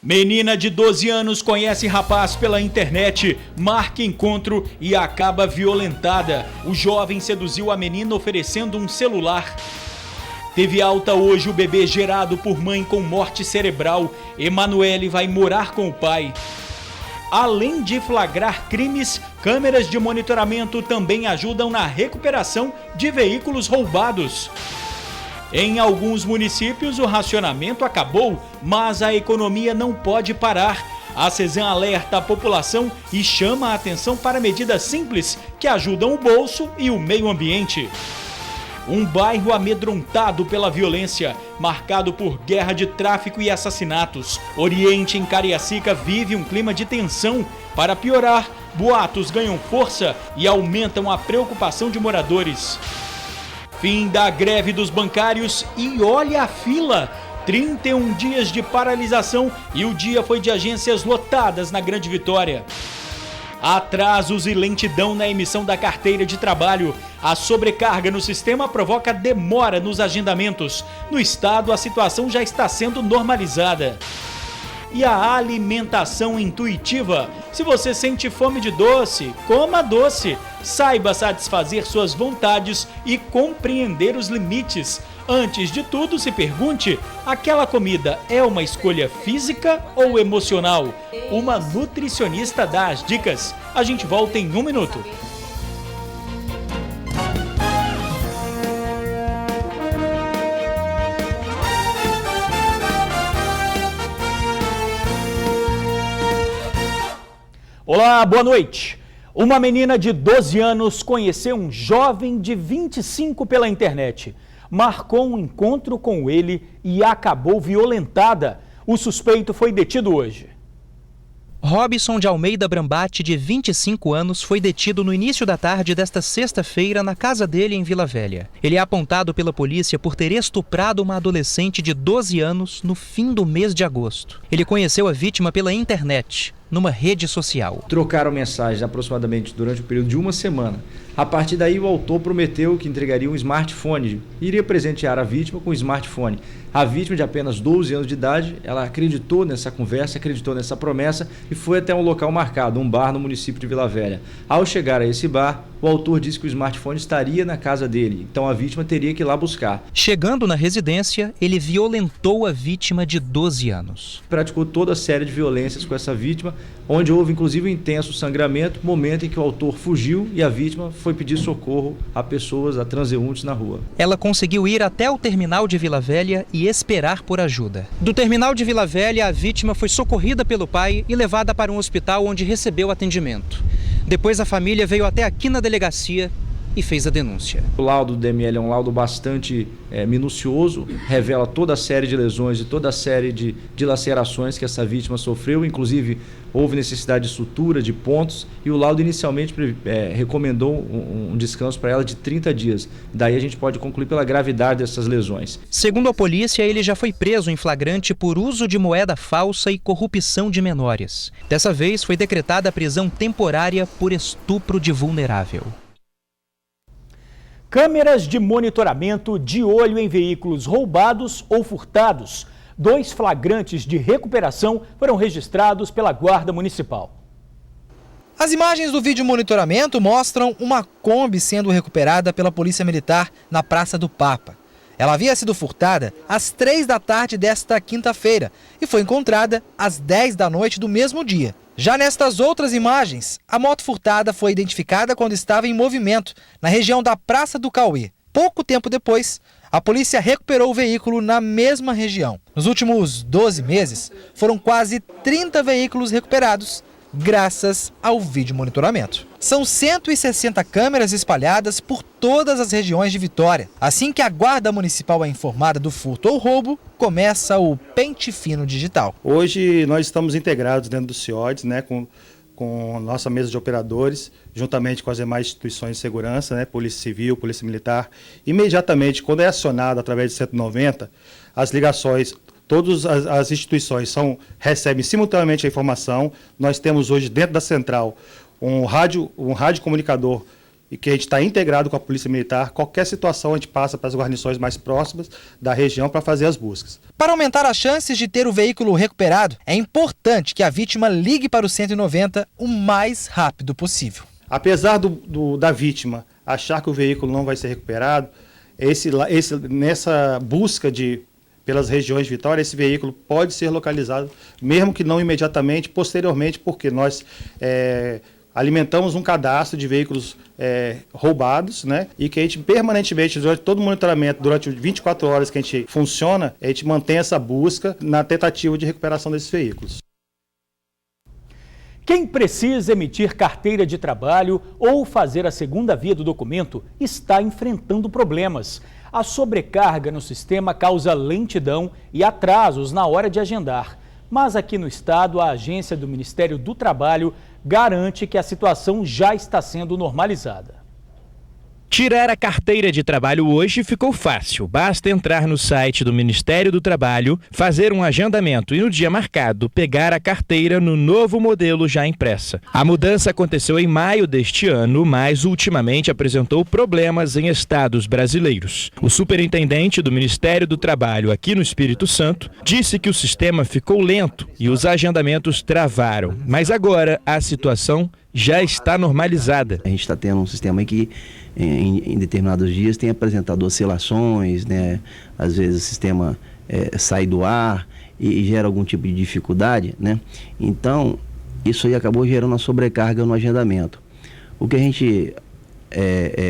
Menina de 12 anos conhece rapaz pela internet, marca encontro e acaba violentada. O jovem seduziu a menina oferecendo um celular. Teve alta hoje o bebê gerado por mãe com morte cerebral. Emanuele vai morar com o pai. Além de flagrar crimes, câmeras de monitoramento também ajudam na recuperação de veículos roubados. Em alguns municípios, o racionamento acabou, mas a economia não pode parar. A CESAM alerta a população e chama a atenção para medidas simples que ajudam o bolso e o meio ambiente. Um bairro amedrontado pela violência, marcado por guerra de tráfico e assassinatos. Oriente, em Cariacica, vive um clima de tensão. Para piorar, boatos ganham força e aumentam a preocupação de moradores. Fim da greve dos bancários e olha a fila! 31 dias de paralisação e o dia foi de agências lotadas na Grande Vitória. Atrasos e lentidão na emissão da carteira de trabalho. A sobrecarga no sistema provoca demora nos agendamentos. No estado, a situação já está sendo normalizada. E a alimentação intuitiva. Se você sente fome de doce, coma doce. Saiba satisfazer suas vontades e compreender os limites. Antes de tudo, se pergunte, aquela comida é uma escolha física ou emocional? Uma nutricionista dá as dicas. A gente volta em 1 minuto. Olá, boa noite. Uma menina de 12 anos conheceu um jovem de 25 pela internet. Marcou um encontro com ele e acabou violentada. O suspeito foi detido hoje. Robson de Almeida Brambati, de 25 anos, foi detido no início da tarde desta sexta-feira na casa dele em Vila Velha. Ele é apontado pela polícia por ter estuprado uma adolescente de 12 anos no fim do mês de agosto. Ele conheceu a vítima pela internet, numa rede social. Trocaram mensagens aproximadamente durante o período de uma semana. A partir daí, o autor prometeu que entregaria um smartphone e iria presentear a vítima com um smartphone. A vítima, de apenas 12 anos de idade, ela acreditou nessa conversa, acreditou nessa promessa e foi até um local marcado, um bar no município de Vila Velha. Ao chegar a esse bar, o autor disse que o smartphone estaria na casa dele, então a vítima teria que ir lá buscar. Chegando na residência, ele violentou a vítima de 12 anos. Praticou toda a série de violências com essa vítima, onde houve inclusive um intenso sangramento, momento em que o autor fugiu e a vítima foi pedir socorro a pessoas, a transeuntes na rua. Ela conseguiu ir até o terminal de Vila Velha e esperar por ajuda. Do terminal de Vila Velha, a vítima foi socorrida pelo pai e levada para um hospital onde recebeu atendimento. Depois a família veio até aqui na delegacia e fez a denúncia. O laudo do DML é um laudo bastante minucioso, revela toda a série de lesões e toda a série de dilacerações que essa vítima sofreu, inclusive houve necessidade de sutura, de pontos, e o laudo inicialmente recomendou um descanso para ela de 30 dias. Daí a gente pode concluir pela gravidade dessas lesões. Segundo a polícia, ele já foi preso em flagrante por uso de moeda falsa e corrupção de menores. Dessa vez foi decretada a prisão temporária por estupro de vulnerável. Câmeras de monitoramento de olho em veículos roubados ou furtados. 2 flagrantes de recuperação foram registrados pela Guarda Municipal. As imagens do vídeo monitoramento mostram uma Kombi sendo recuperada pela Polícia Militar na Praça do Papa. Ela havia sido furtada às 3 da tarde desta quinta-feira e foi encontrada às 10 da noite do mesmo dia. Já nestas outras imagens, a moto furtada foi identificada quando estava em movimento na região da Praça do Cauê. Pouco tempo depois, a polícia recuperou o veículo na mesma região. Nos últimos 12 meses, foram quase 30 veículos recuperados, graças ao vídeo monitoramento. São 160 câmeras espalhadas por todas as regiões de Vitória. Assim que a Guarda Municipal é informada do furto ou roubo, começa o pente fino digital. Hoje nós estamos integrados dentro do CIODES, com nossa mesa de operadores, juntamente com as demais instituições de segurança, Polícia Civil, Polícia Militar. Imediatamente, quando é acionado através de 190, as ligações, todas as instituições recebem simultaneamente a informação. Nós temos hoje dentro da central um rádio comunicador e que a gente está integrado com a Polícia Militar. Qualquer situação a gente passa para as guarnições mais próximas da região para fazer as buscas. Para aumentar as chances de ter o veículo recuperado, é importante que a vítima ligue para o 190 o mais rápido possível. Apesar da vítima achar que o veículo não vai ser recuperado, nessa busca pelas regiões de Vitória, esse veículo pode ser localizado, mesmo que não imediatamente, posteriormente, porque nós alimentamos um cadastro de veículos roubados, né? E que a gente permanentemente, durante todo o monitoramento, durante 24 horas que a gente funciona, a gente mantém essa busca na tentativa de recuperação desses veículos. Quem precisa emitir carteira de trabalho ou fazer a segunda via do documento está enfrentando problemas. A sobrecarga no sistema causa lentidão e atrasos na hora de agendar. Mas aqui no estado, a agência do Ministério do Trabalho garante que a situação já está sendo normalizada. Tirar a carteira de trabalho hoje ficou fácil. Basta entrar no site do Ministério do Trabalho, fazer um agendamento e no dia marcado pegar a carteira no novo modelo já impressa. A mudança aconteceu em maio deste ano, mas ultimamente apresentou problemas em estados brasileiros. O superintendente do Ministério do Trabalho aqui no Espírito Santo disse que o sistema ficou lento e os agendamentos travaram. Mas agora a situação já está normalizada. A gente está tendo um sistema aí que em determinados dias tem apresentado oscilações, né? Às vezes o sistema sai do ar e gera algum tipo de dificuldade, né? Então, isso aí acabou gerando uma sobrecarga no agendamento. O que a gente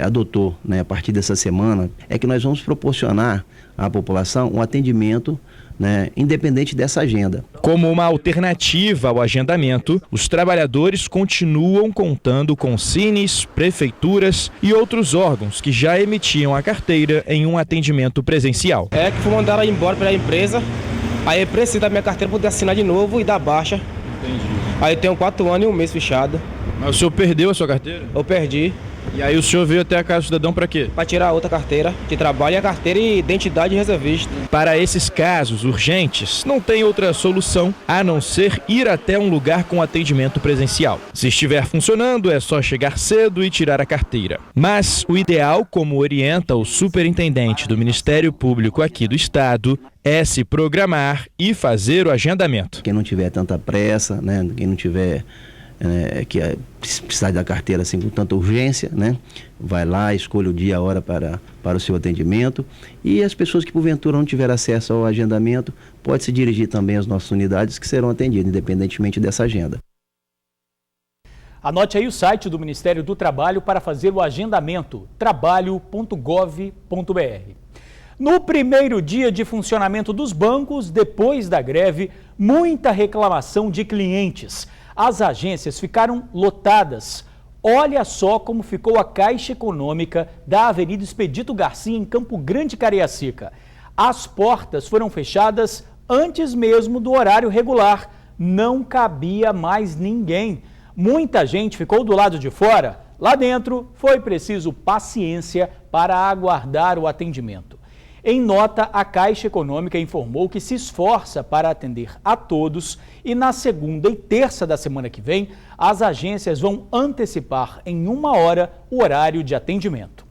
adotou, né, a partir dessa semana é que nós vamos proporcionar à população um atendimento, né, independente dessa agenda. Como uma alternativa ao agendamento, os trabalhadores continuam contando com cines, prefeituras e outros órgãos que já emitiam a carteira em um atendimento presencial. É que fui mandar embora pela empresa, aí eu preciso da minha carteira para poder assinar de novo e dar baixa. Entendi. Aí eu tenho 4 anos e 1 mês fechado. Mas o senhor perdeu a sua carteira? Eu perdi. E aí o senhor veio até a Casa do Cidadão para quê? Para tirar outra carteira de trabalho e a carteira e identidade reservista. Para esses casos urgentes, não tem outra solução a não ser ir até um lugar com atendimento presencial. Se estiver funcionando, é só chegar cedo e tirar a carteira. Mas o ideal, como orienta o superintendente do Ministério Público aqui do estado, é se programar e fazer o agendamento. Quem não tiver tanta pressa, né, quem não tiver que precisar da carteira assim com tanta urgência, né, vai lá, escolhe o dia e a hora para o seu atendimento, e as pessoas que porventura não tiver acesso ao agendamento, pode se dirigir também às nossas unidades que serão atendidas, independentemente dessa agenda. Anote aí o site do Ministério do Trabalho para fazer o agendamento, trabalho.gov.br. No primeiro dia de funcionamento dos bancos, depois da greve, muita reclamação de clientes. As agências ficaram lotadas. Olha só como ficou a Caixa Econômica da Avenida Expedito Garcia, em Campo Grande, Cariacica. As portas foram fechadas antes mesmo do horário regular. Não cabia mais ninguém. Muita gente ficou do lado de fora. Lá dentro, foi preciso paciência para aguardar o atendimento. Em nota, a Caixa Econômica informou que se esforça para atender a todos e na segunda e terça da semana que vem, as agências vão antecipar em 1 hora o horário de atendimento.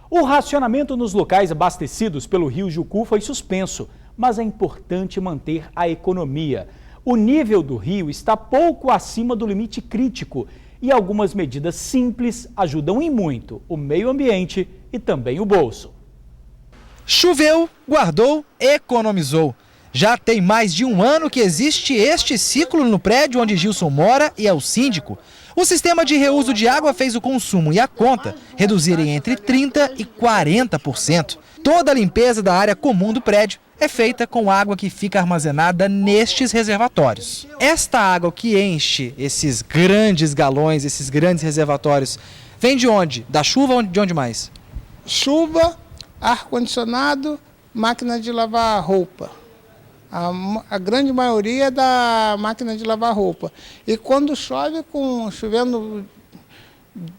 O racionamento nos locais abastecidos pelo Rio Jucu foi suspenso, mas é importante manter a economia. O nível do rio está pouco acima do limite crítico e algumas medidas simples ajudam em muito o meio ambiente e também o bolso. Choveu, guardou, economizou. Já tem mais de 1 ano que existe este ciclo no prédio onde Gilson mora e é o síndico. O sistema de reuso de água fez o consumo e a conta reduzirem entre 30% e 40%. Toda a limpeza da área comum do prédio é feita com água que fica armazenada nestes reservatórios. Esta água que enche esses grandes galões, esses grandes reservatórios, vem de onde? Da chuva ou de onde mais? Chuva, ar-condicionado, máquina de lavar roupa. A grande maioria é da máquina de lavar roupa. E quando chove, chovendo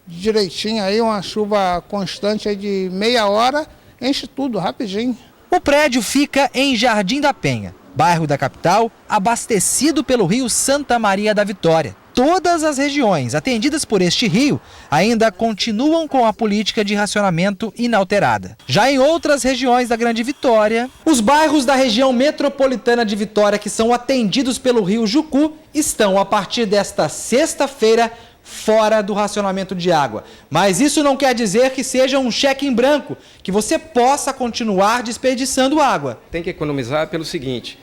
direitinho, aí uma chuva constante aí de meia hora, enche tudo rapidinho. O prédio fica em Jardim da Penha, bairro da capital, abastecido pelo rio Santa Maria da Vitória. todas as regiões atendidas por este rio ainda continuam com a política de racionamento inalterada. Já em outras regiões da Grande Vitória, os bairros da região metropolitana de Vitória que são atendidos pelo rio Jucu estão, a partir desta sexta-feira, fora do racionamento de água. Mas isso não quer dizer que seja um cheque em branco, que você possa continuar desperdiçando água. Tem que economizar pelo seguinte: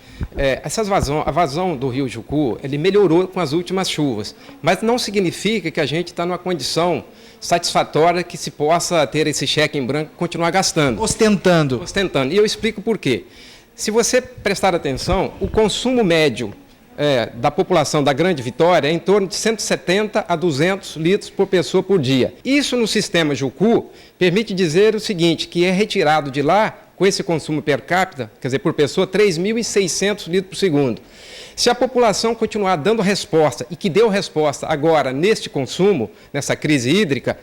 a vazão do rio Jucu, ele melhorou com as últimas chuvas, mas não significa que a gente está numa condição satisfatória que se possa ter esse cheque em branco e continuar gastando. Ostentando. E eu explico por quê. Se você prestar atenção, o consumo médio da população da Grande Vitória é em torno de 170 a 200 litros por pessoa por dia. Isso no sistema Jucu permite dizer o seguinte, que é retirado de lá, com esse consumo per capita, quer dizer, por pessoa, 3.600 litros por segundo. Se a população continuar dando resposta, e que deu resposta agora neste consumo, nessa crise hídrica,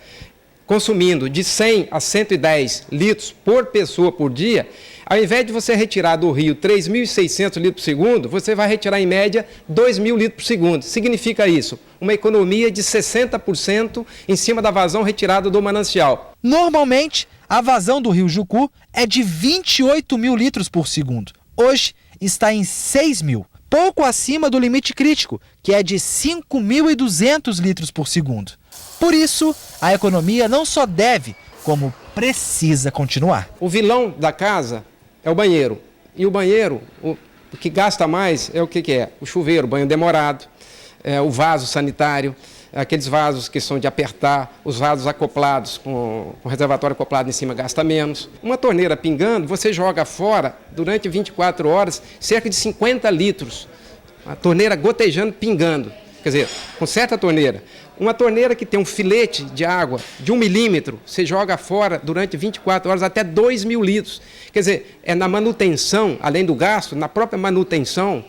consumindo de 100 a 110 litros por pessoa por dia, ao invés de você retirar do rio 3.600 litros por segundo, você vai retirar em média 2.000 litros por segundo. Significa isso? Uma economia de 60% em cima da vazão retirada do manancial. Normalmente, a vazão do rio Jucu é de 28 mil litros por segundo. Hoje está em 6 mil, pouco acima do limite crítico, que é de 5.200 litros por segundo. Por isso, a economia não só deve, como precisa continuar. O vilão da casa é o banheiro. E o banheiro, o que gasta mais é o que é? O chuveiro, o banho demorado, o vaso sanitário, aqueles vasos que são de apertar, os vasos acoplados, com reservatório acoplado em cima, gasta menos. Uma torneira pingando, você joga fora, durante 24 horas, cerca de 50 litros. A torneira gotejando, pingando. Quer dizer, com certa torneira. Uma torneira que tem um filete de água de 1 milímetro, você joga fora durante 24 horas até 2.000 litros. Quer dizer, é na manutenção, além do gasto, na própria manutenção,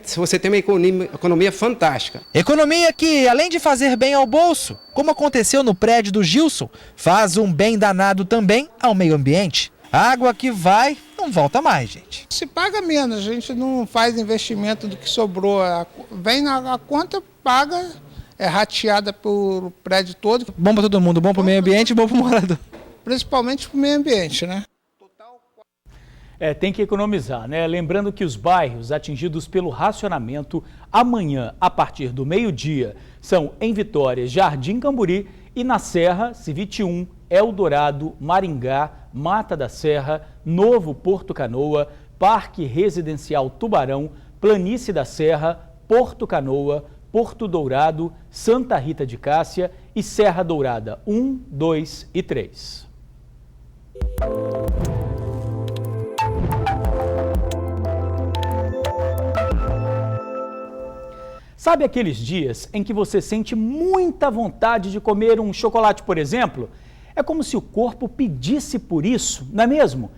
se você tem uma economia fantástica. Economia que, além de fazer bem ao bolso, como aconteceu no prédio do Gilson, faz um bem danado também ao meio ambiente. Água que vai, não volta mais, gente. Se paga menos, a gente não faz investimento do que sobrou. Vem na conta, paga, é rateada por prédio todo. Bom para todo mundo, bom para o meio ambiente e bom para o morador. Principalmente para o meio ambiente, né? Tem que economizar, né? Lembrando que os bairros atingidos pelo racionamento amanhã, a partir do meio-dia, são em Vitória, Jardim Camburi e na Serra, Civite 1, Eldorado, Maringá, Mata da Serra, Novo Porto Canoa, Parque Residencial Tubarão, Planície da Serra, Porto Canoa, Porto Dourado, Santa Rita de Cássia e Serra Dourada 1, 2 e 3. Sabe aqueles dias em que você sente muita vontade de comer um chocolate, por exemplo? É como se o corpo pedisse por isso, não é mesmo?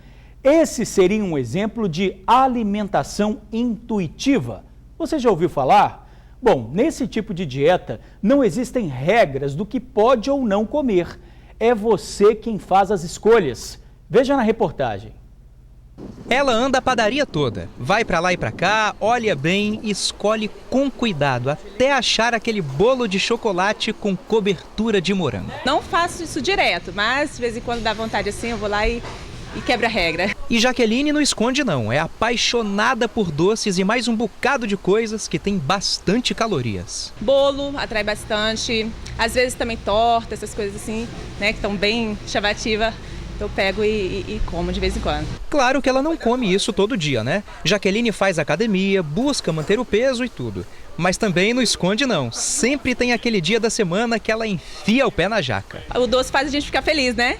Esse seria um exemplo de alimentação intuitiva. Você já ouviu falar? Bom, nesse tipo de dieta não existem regras do que pode ou não comer. É você quem faz as escolhas. Veja na reportagem. Ela anda a padaria toda, vai pra lá e pra cá, olha bem e escolhe com cuidado, até achar aquele bolo de chocolate com cobertura de morango. Não faço isso direto, mas de vez em quando dá vontade assim, eu vou lá e quebra a regra. E Jaqueline não esconde não, é apaixonada por doces e mais um bocado de coisas que tem bastante calorias. Bolo atrai bastante, às vezes também torta, essas coisas assim, né, que estão bem chamativas. Eu pego e como de vez em quando. Claro que ela não come isso todo dia, né? Jaqueline faz academia, busca manter o peso e tudo. Mas também não esconde não. Sempre tem aquele dia da semana que ela enfia o pé na jaca. O doce faz a gente ficar feliz, né?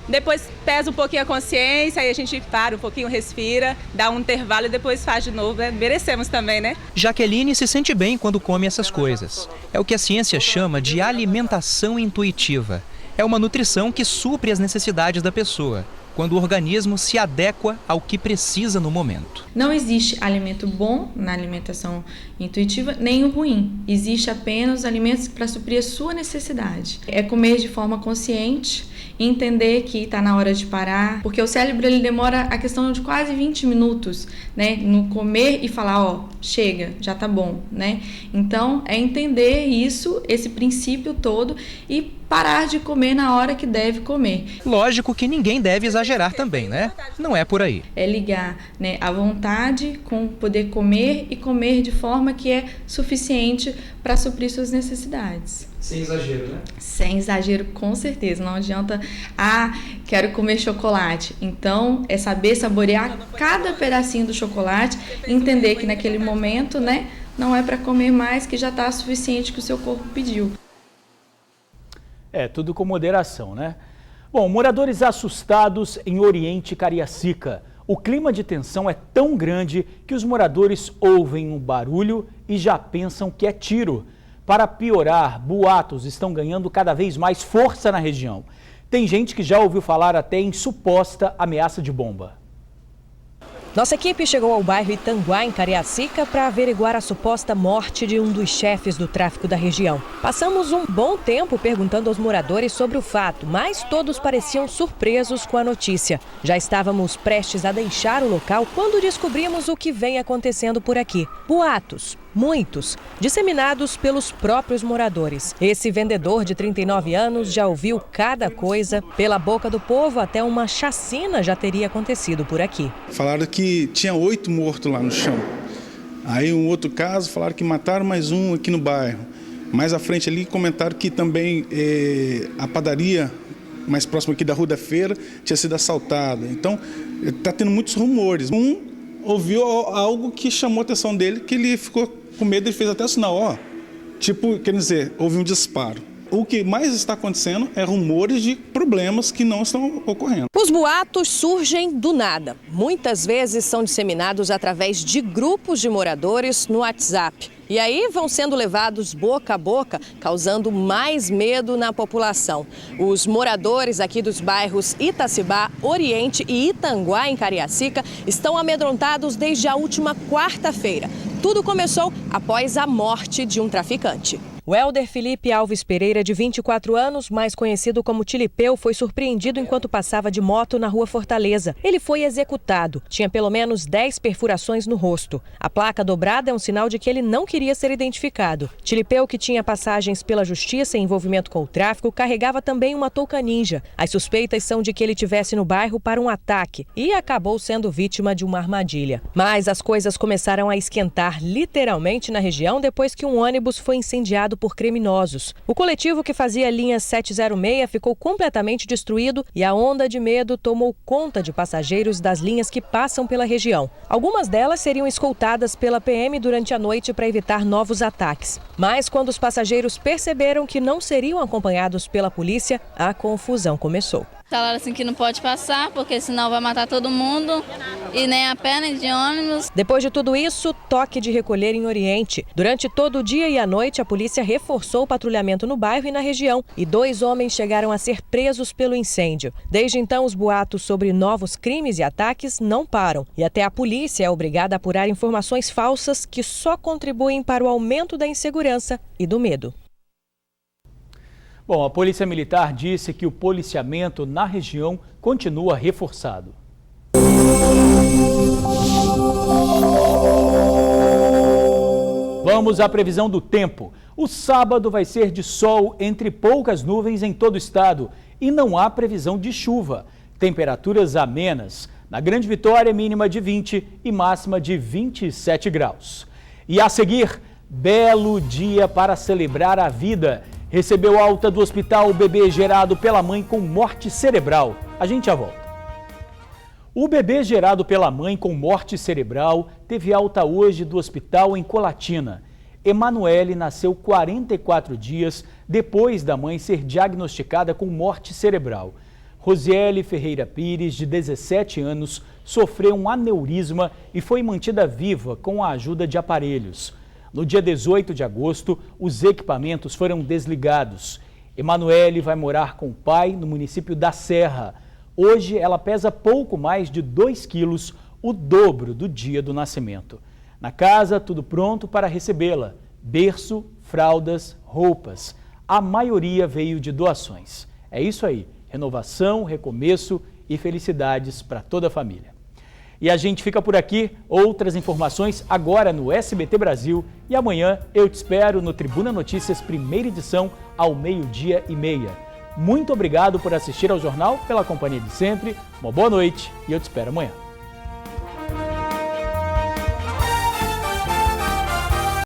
Depois pesa um pouquinho a consciência, aí a gente para um pouquinho, respira, dá um intervalo e depois faz de novo. Né? Merecemos também, né? Jaqueline se sente bem quando come essas coisas. É o que a ciência chama de alimentação intuitiva. É uma nutrição que supre as necessidades da pessoa. quando o organismo se adequa ao que precisa no momento. Não existe alimento bom na alimentação intuitiva, nem o ruim. Existe apenas alimentos para suprir a sua necessidade. É comer de forma consciente, entender que está na hora de parar, porque o cérebro ele demora a questão de quase 20 minutos, né, no comer e falar, ó, chega, já tá bom, né? Então, é entender isso, esse princípio todo e parar de comer na hora que deve comer. Lógico que ninguém deve exagerar também, né? Não é por aí. É ligar, né, a vontade com poder comer e comer de forma que é suficiente para suprir suas necessidades. Sem exagero, né? Sem exagero, com certeza. Não adianta, quero comer chocolate. Então, é saber saborear cada pedacinho do chocolate, entender que naquele momento, né, não é para comer mais, que já está suficiente que o seu corpo pediu. É, tudo com moderação, né? Bom, moradores assustados em Oriente Cariacica. O clima de tensão é tão grande que os moradores ouvem um barulho e já pensam que é tiro. Para piorar, boatos estão ganhando cada vez mais força na região. Tem gente que já ouviu falar até em suposta ameaça de bomba. Nossa equipe chegou ao bairro Itanguá, em Cariacica, para averiguar a suposta morte de um dos chefes do tráfico da região. Passamos um bom tempo perguntando aos moradores sobre o fato, mas todos pareciam surpresos com a notícia. Já estávamos prestes a deixar o local quando descobrimos o que vem acontecendo por aqui. Boatos. Muitos, disseminados pelos próprios moradores. Esse vendedor de 39 anos já ouviu cada coisa. Pela boca do povo, até uma chacina já teria acontecido por aqui. Falaram que tinha 8 mortos lá no chão. Aí um outro caso, falaram que mataram mais um aqui no bairro. Mais à frente ali comentaram que também a padaria mais próxima aqui da Rua da Feira tinha sido assaltada. Então, está tendo muitos rumores. Um ouviu algo que chamou a atenção dele, que ele ficou com medo, ele fez até o sinal, tipo, quer dizer, houve um disparo. O que mais está acontecendo é rumores de problemas que não estão ocorrendo. Os boatos surgem do nada. Muitas vezes são disseminados através de grupos de moradores no WhatsApp. E aí vão sendo levados boca a boca, causando mais medo na população. Os moradores aqui dos bairros Itacibá, Oriente e Itanguá, em Cariacica, estão amedrontados desde a última quarta-feira. Tudo começou após a morte de um traficante. O Helder Felipe Alves Pereira, de 24 anos, mais conhecido como Tilipeu, foi surpreendido enquanto passava de moto na rua Fortaleza. Ele foi executado. Tinha pelo menos 10 perfurações no rosto. A placa dobrada é um sinal de que ele não queria ser identificado. Tilipeu, que tinha passagens pela justiça em envolvimento com o tráfico, carregava também uma touca ninja. As suspeitas são de que ele estivesse no bairro para um ataque e acabou sendo vítima de uma armadilha. Mas as coisas começaram a esquentar literalmente na região depois que um ônibus foi incendiado por criminosos. O coletivo que fazia a linha 706 ficou completamente destruído e a onda de medo tomou conta de passageiros das linhas que passam pela região. Algumas delas seriam escoltadas pela PM durante a noite para evitar novos ataques. Mas quando os passageiros perceberam que não seriam acompanhados pela polícia, a confusão começou. Falaram assim que não pode passar, porque senão vai matar todo mundo, e nem a pé, nem de ônibus. Depois de tudo isso, toque de recolher em Oriente. Durante todo o dia e a noite, a polícia reforçou o patrulhamento no bairro e na região, e 2 homens chegaram a ser presos pelo incêndio. Desde então, os boatos sobre novos crimes e ataques não param, e até a polícia é obrigada a apurar informações falsas que só contribuem para o aumento da insegurança e do medo. Bom, a Polícia Militar disse que o policiamento na região continua reforçado. Vamos à previsão do tempo. O sábado vai ser de sol entre poucas nuvens em todo o estado e não há previsão de chuva. Temperaturas amenas. Na Grande Vitória, mínima de 20 e máxima de 27 graus. E a seguir, belo dia para celebrar a vida. Recebeu alta do hospital o bebê gerado pela mãe com morte cerebral. A gente já volta. O bebê gerado pela mãe com morte cerebral teve alta hoje do hospital em Colatina. Emanuele nasceu 44 dias depois da mãe ser diagnosticada com morte cerebral. Rosiele Ferreira Pires, de 17 anos, sofreu um aneurisma e foi mantida viva com a ajuda de aparelhos. No dia 18 de agosto, os equipamentos foram desligados. Emanuele vai morar com o pai no município da Serra. Hoje ela pesa pouco mais de 2 quilos, o dobro do dia do nascimento. Na casa, tudo pronto para recebê-la. Berço, fraldas, roupas. A maioria veio de doações. É isso aí, renovação, recomeço e felicidades para toda a família. E a gente fica por aqui, outras informações agora no SBT Brasil e amanhã eu te espero no Tribuna Notícias, primeira edição, ao 12h30. Muito obrigado por assistir ao jornal, pela companhia de sempre, uma boa noite e eu te espero amanhã.